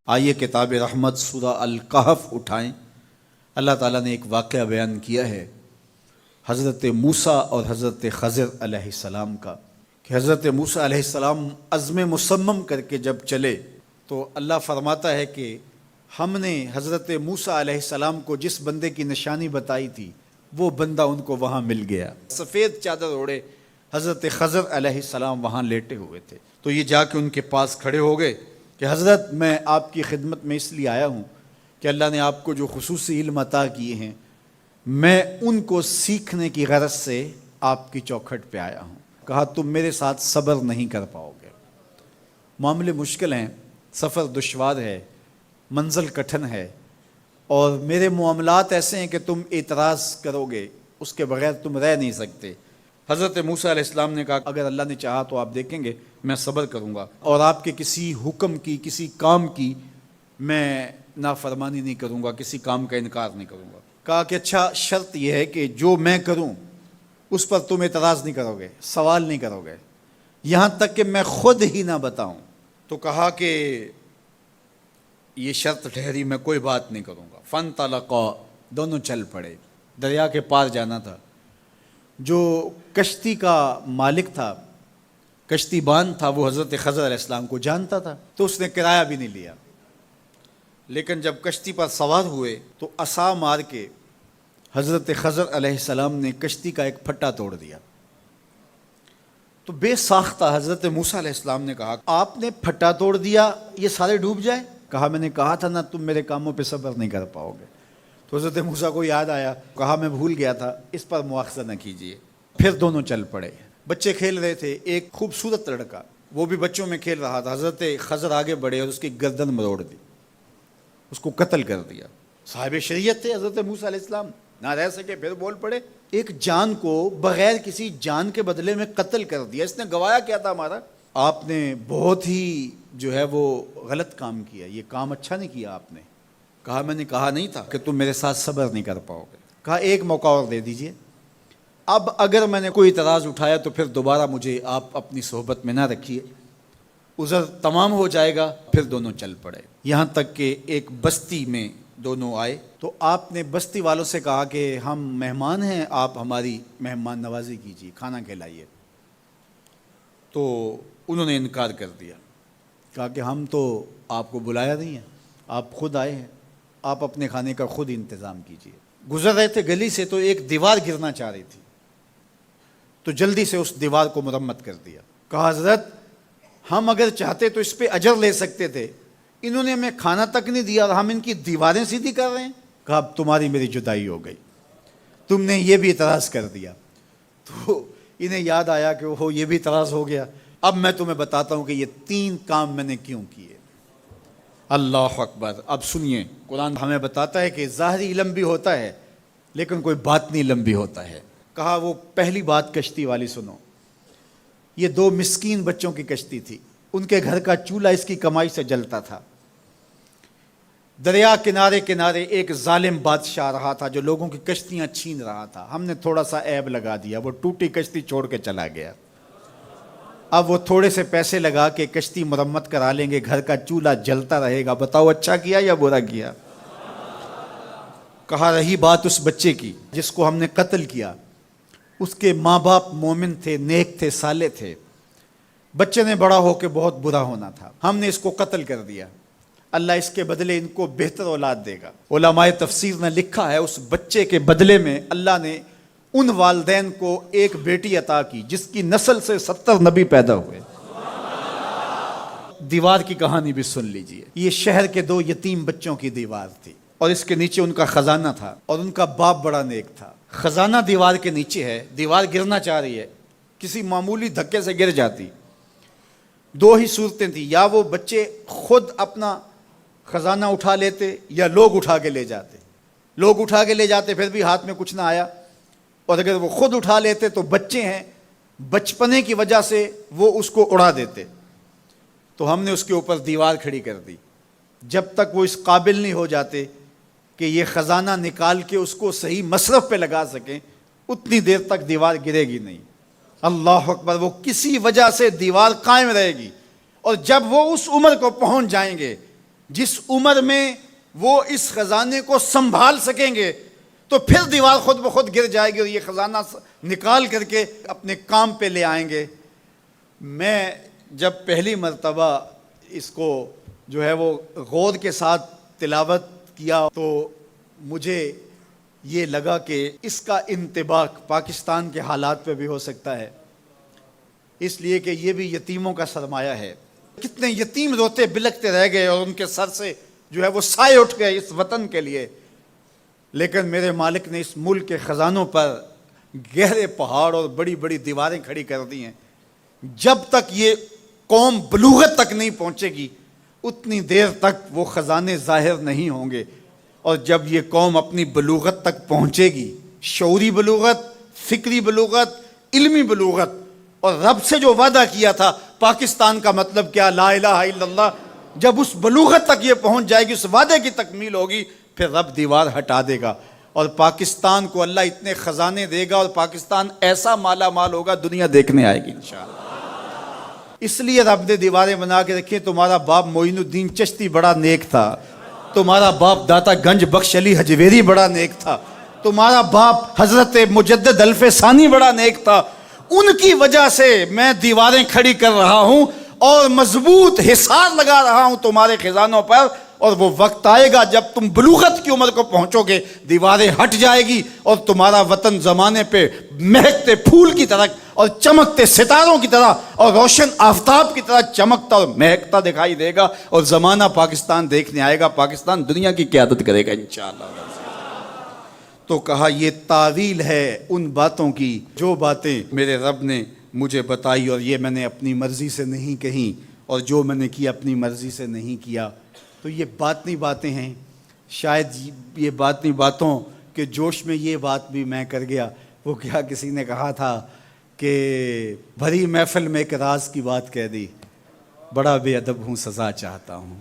آئیے کتاب رحمت سورہ الکہف اٹھائیں۔ اللہ تعالیٰ نے ایک واقعہ بیان کیا ہے حضرت موسیٰ اور حضرت خضر علیہ السلام کا، کہ حضرت موسیٰ علیہ السلام عزم مصمم کر کے جب چلے تو اللہ فرماتا ہے کہ ہم نے حضرت موسیٰ علیہ السلام کو جس بندے کی نشانی بتائی تھی وہ بندہ ان کو وہاں مل گیا۔ سفید چادر اوڑھے حضرت خضر علیہ السلام وہاں لیٹے ہوئے تھے، تو یہ جا کے ان کے پاس کھڑے ہو گئے کہ حضرت میں آپ کی خدمت میں اس لیے آیا ہوں کہ اللہ نے آپ کو جو خصوصی علم عطا کیے ہیں میں ان کو سیکھنے کی غرض سے آپ کی چوکھٹ پہ آیا ہوں۔ کہا تم میرے ساتھ صبر نہیں کر پاؤ گے، معاملے مشکل ہیں، سفر دشوار ہے، منزل کٹھن ہے، اور میرے معاملات ایسے ہیں کہ تم اعتراض کرو گے اس کے بغیر تم رہ نہیں سکتے۔ حضرت موسیٰ علیہ السلام نے کہا اگر اللہ نے چاہا تو آپ دیکھیں گے میں صبر کروں گا اور آپ کے کسی حکم کی کسی کام کی میں نافرمانی نہیں کروں گا، کسی کام کا انکار نہیں کروں گا۔ کہا کہ اچھا شرط یہ ہے کہ جو میں کروں اس پر تم اعتراض نہیں کرو گے، سوال نہیں کرو گے، یہاں تک کہ میں خود ہی نہ بتاؤں۔ تو کہا کہ یہ شرط ٹھہری، میں کوئی بات نہیں کروں گا۔ فانطلقا، دونوں چل پڑے، دریا کے پار جانا تھا۔ جو کشتی کا مالک تھا، کشتی بان تھا، وہ حضرت خضر علیہ السلام کو جانتا تھا تو اس نے کرایہ بھی نہیں لیا، لیکن جب کشتی پر سوار ہوئے تو عصا مار کے حضرت خضر علیہ السلام نے کشتی کا ایک پھٹا توڑ دیا۔ تو بے ساختہ حضرت موسیٰ علیہ السلام نے کہا آپ نے پھٹا توڑ دیا، یہ سارے ڈوب جائے؟ کہا میں نے کہا تھا نا تم میرے کاموں پہ صبر نہیں کر پاؤ گے۔ تو حضرت موسیٰ کو یاد آیا، کہا میں بھول گیا تھا، اس پر مواخذہ نہ کیجیے۔ پھر دونوں چل پڑے، بچے کھیل رہے تھے، ایک خوبصورت لڑکا وہ بھی بچوں میں کھیل رہا تھا۔ حضرت خضر آگے بڑھے اور اس کی گردن مروڑ دی، اس کو قتل کر دیا۔ صاحب شریعت تھے حضرت موسیٰ علیہ السلام، نہ رہ سکے، پھر بول پڑے ایک جان کو بغیر کسی جان کے بدلے میں قتل کر دیا، اس نے گوایا کیا تھا ہمارا؟ آپ نے بہت ہی جو ہے وہ غلط کام کیا، یہ کام اچھا نہیں کیا آپ نے۔ کہا میں نے کہا نہیں تھا کہ تم میرے ساتھ صبر نہیں کر پاؤ گے۔ کہا ایک موقع اور دے دیجئے، اب اگر میں نے کوئی اعتراض اٹھایا تو پھر دوبارہ مجھے آپ اپنی صحبت میں نہ رکھیے، عذر تمام ہو جائے گا۔ پھر دونوں چل پڑے، یہاں تک کہ ایک بستی میں دونوں آئے تو آپ نے بستی والوں سے کہا کہ ہم مہمان ہیں، آپ ہماری مہمان نوازی کیجیے، کھانا کھلائیے۔ تو انہوں نے انکار کر دیا، کہا کہ ہم تو آپ کو بلایا نہیں ہے، آپ خود آئے ہیں، آپ اپنے کھانے کا خود انتظام کیجیے۔ گزر رہے تھے گلی سے تو ایک دیوار گرنا چاہ رہی تھی، تو جلدی سے اس دیوار کو مرمت کر دیا۔ کہا حضرت ہم اگر چاہتے تو اس پہ اجر لے سکتے تھے، انہوں نے ہمیں کھانا تک نہیں دیا اور ہم ان کی دیواریں سیدھی کر رہے ہیں۔ کہا اب تمہاری میری جدائی ہو گئی، تم نے یہ بھی اعتراض کر دیا۔ تو انہیں یاد آیا کہ وہ یہ بھی اعتراض ہو گیا۔ اب میں تمہیں بتاتا ہوں کہ یہ 3 کام میں نے کیوں کیے۔ اللہ اکبر۔ اب سنیے، قرآن ہمیں بتاتا ہے کہ ظاہری علم بھی ہوتا ہے لیکن کوئی باطنی علم بھی ہوتا ہے۔ کہا وہ پہلی بات کشتی والی سنو، یہ 2 مسکین بچوں کی کشتی تھی، ان کے گھر کا چولہا اس کی کمائی سے جلتا تھا۔ دریا کنارے کنارے ایک ظالم بادشاہ رہا تھا جو لوگوں کی کشتیاں چھین رہا تھا، ہم نے تھوڑا سا عیب لگا دیا، وہ ٹوٹی کشتی چھوڑ کے چلا گیا۔ اب وہ تھوڑے سے پیسے لگا کے کشتی مرمت کرا لیں گے، گھر کا چولہا جلتا رہے گا، بتاؤ اچھا کیا یا برا کیا؟ کہا رہی بات اس بچے کی جس کو ہم نے قتل کیا، اس کے ماں باپ مومن تھے، نیک تھے، صالح تھے، بچے نے بڑا ہو کے بہت برا ہونا تھا، ہم نے اس کو قتل کر دیا، اللہ اس کے بدلے ان کو بہتر اولاد دے گا۔ علماء تفسیر نے لکھا ہے اس بچے کے بدلے میں اللہ نے ان والدین کو ایک بیٹی عطا کی جس کی نسل سے 70 نبی پیدا ہوئے۔ دیوار کی کہانی بھی سن لیجئے، یہ شہر کے 2 یتیم بچوں کی دیوار تھی اور اس کے نیچے ان کا خزانہ تھا اور ان کا باپ بڑا نیک تھا۔ خزانہ دیوار کے نیچے ہے، دیوار گرنا چاہ رہی ہے، کسی معمولی دھکے سے گر جاتی۔ 2 ہی صورتیں تھیں، یا وہ بچے خود اپنا خزانہ اٹھا لیتے یا لوگ اٹھا کے لے جاتے۔ لوگ اٹھا کے لے جاتے پھر بھی ہاتھ میں کچھ نہ آیا، اور اگر وہ خود اٹھا لیتے تو بچے ہیں، بچپنے کی وجہ سے وہ اس کو اڑا دیتے۔ تو ہم نے اس کے اوپر دیوار کھڑی کر دی، جب تک وہ اس قابل نہیں ہو جاتے کہ یہ خزانہ نکال کے اس کو صحیح مصرف پہ لگا سکیں، اتنی دیر تک دیوار گرے گی نہیں۔ اللہ اکبر۔ وہ کسی وجہ سے دیوار قائم رہے گی، اور جب وہ اس عمر کو پہنچ جائیں گے جس عمر میں وہ اس خزانے کو سنبھال سکیں گے تو پھر دیوار خود بخود گر جائے گی اور یہ خزانہ نکال کر کے اپنے کام پہ لے آئیں گے۔ میں جب پہلی مرتبہ اس کو جو ہے وہ غور کے ساتھ تلاوت کیا تو مجھے یہ لگا کہ اس کا انطباق پاکستان کے حالات پہ بھی ہو سکتا ہے، اس لیے کہ یہ بھی یتیموں کا سرمایہ ہے۔ کتنے یتیم روتے بلکتے رہ گئے اور ان کے سر سے جو ہے وہ سائے اٹھ گئے اس وطن کے لیے، لیکن میرے مالک نے اس ملک کے خزانوں پر گہرے پہاڑ اور بڑی بڑی دیواریں کھڑی کر دی ہیں۔ جب تک یہ قوم بلوغت تک نہیں پہنچے گی اتنی دیر تک وہ خزانے ظاہر نہیں ہوں گے، اور جب یہ قوم اپنی بلوغت تک پہنچے گی، شعوری بلوغت، فکری بلوغت، علمی بلوغت، اور رب سے جو وعدہ کیا تھا پاکستان کا مطلب کیا، لا الہ الا اللہ، جب اس بلوغت تک یہ پہنچ جائے گی، اس وعدے کی تکمیل ہوگی، پھر رب دیوار ہٹا دے گا اور پاکستان کو اللہ اتنے خزانے دے گا اور پاکستان ایسا مالا مال ہوگا دنیا دیکھنے آئے گی انشاءاللہ۔ اس لیے رب نے دیواریں بنا کے رکھی۔ تمہارا باپ معین الدین چشتی بڑا نیک تھا، تمہارا باپ داتا گنج بخش علی حجویری بڑا نیک تھا، تمہارا باپ حضرت مجدد الف ثانی بڑا نیک تھا، ان کی وجہ سے میں دیواریں کھڑی کر رہا ہوں اور مضبوط حصار لگا رہا ہوں تمہارے خزانوں پر، اور وہ وقت آئے گا جب تم بلوغت کی عمر کو پہنچو گے دیواریں ہٹ جائے گی اور تمہارا وطن زمانے پہ مہکتے پھول کی طرح اور چمکتے ستاروں کی طرح اور روشن آفتاب کی طرح چمکتا اور مہکتا دکھائی دے گا، اور زمانہ پاکستان دیکھنے آئے گا، پاکستان دنیا کی قیادت کرے گا انشاءاللہ۔ تو کہا یہ تعویل ہے ان باتوں کی جو باتیں میرے رب نے مجھے بتائی، اور یہ میں نے اپنی مرضی سے نہیں کہیں، اور جو میں نے کیا اپنی مرضی سے نہیں کیا۔ تو یہ باطنی باتیں ہیں، شاید یہ باطنی باتوں کے جوش میں یہ بات بھی میں کر گیا۔ وہ کیا کسی نے کہا تھا کہ بھری محفل میں ایک راز کی بات کہہ دی، بڑا بے ادب ہوں سزا چاہتا ہوں۔